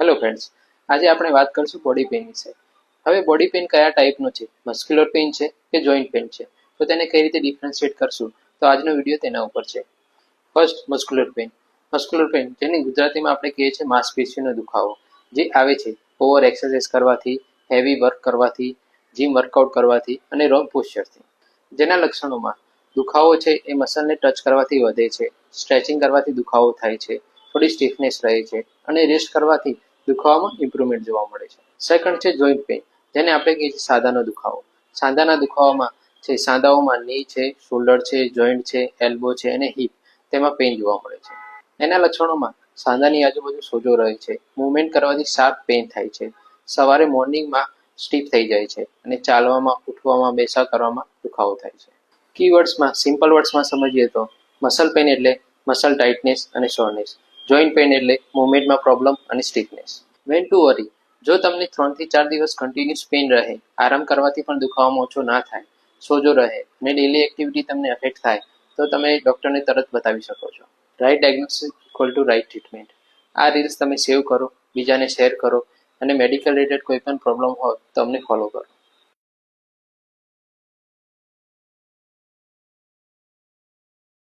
Hello friends, આજે આપણે વાત કરીશું બોડી પેઇન વિશે. હવે બોડી પેઇન કયા ટાઈપનો છે, મસ્ક્યુલર પેઇન છે કે જોઈન્ટ પેઇન છે, તો તેને કઈ રીતે ડિફરન્શિએટ કરશું, તો આજનો વિડીયો તેના ઉપર છે. First, muscular pain. Muscular pain, જેને ગુજરાતીમાં આપણે કહીએ છીએ માંસપેશીનો દુખાવો, જે આવે છે ઓવર એક્સરસાઇઝ કરવાથી, હેવી વર્ક કરવાથી, જીમ વર્કઆઉટ કરવાથી અને રોંગ પોસ્ચરથી. જેના લક્ષણોમાં દુખાવો છે એ મસલને ટચ કરવાથી વધે છે, સ્ટ્રેચિંગ કરવાથી દુખાવો થાય છે, થોડી સ્ટીફનેસ રહે છે અને રેસ્ટ કરવાથી દુખાવામાં ઇમ્પ્રુવમેન્ટ જોવા મળે છે. સેકન્ડ છે જોઈન્ટ પેઇન, જેને આપણે કહીએ છીએ સાંધાનો દુખાવો. સાંધાના દુખાવામાં છે સાંધાઓમાં ની છે, શોલ્ડર છે, જોઈન્ટ છે, એલ્બો છે અને હિપ, તેમાં પેઇન જોવા મળે છે. એના લક્ષણોમાં સાંધાની આજુબાજુ સોજો રહે છે, મૂવમેન્ટ કરવાથી શાર્પ પેઇન થાય છે, સવારે મોર્નિંગમાં સ્ટીફ થઈ જાય છે અને ચાલવામાં, ઉઠવામાં, બેસા કરવામાં દુખાવો થાય છે. કીવર્ડ્સમાં, સિમ્પલ વર્ડ્સમાં સમજીએ તો મસલ પેઇન એટલે મસલ ટાઇટનેસ અને સોરનેસ, જોઈન્ટ પેઇન એટલે મૂવમેન્ટમાં પ્રોબ્લેમ અને સ્ટીફનેસ. વેન ટુ વરી, જો તમને 3 થી 4 દિવસ કન્ટિન્યુઅસ પેઇન રહે, આરામ કરવાથી પણ દુખાવામાં ઓછો ના થાય, સોજો રહે અને ડેલી એક્ટિવિટી તમને અફેક્ટ થાય, તો તમે ડૉક્ટરને તરત બતાવી શકો છો. Right diagnosis equal to right treatment. આ રીલ્સ તમે સેવ કરો, બીજાને શેર કરો અને મેડિકલ રિલેટેડ કોઈ પણ પ્રોબ્લેમ હોય તો અમને ફોલો કરો.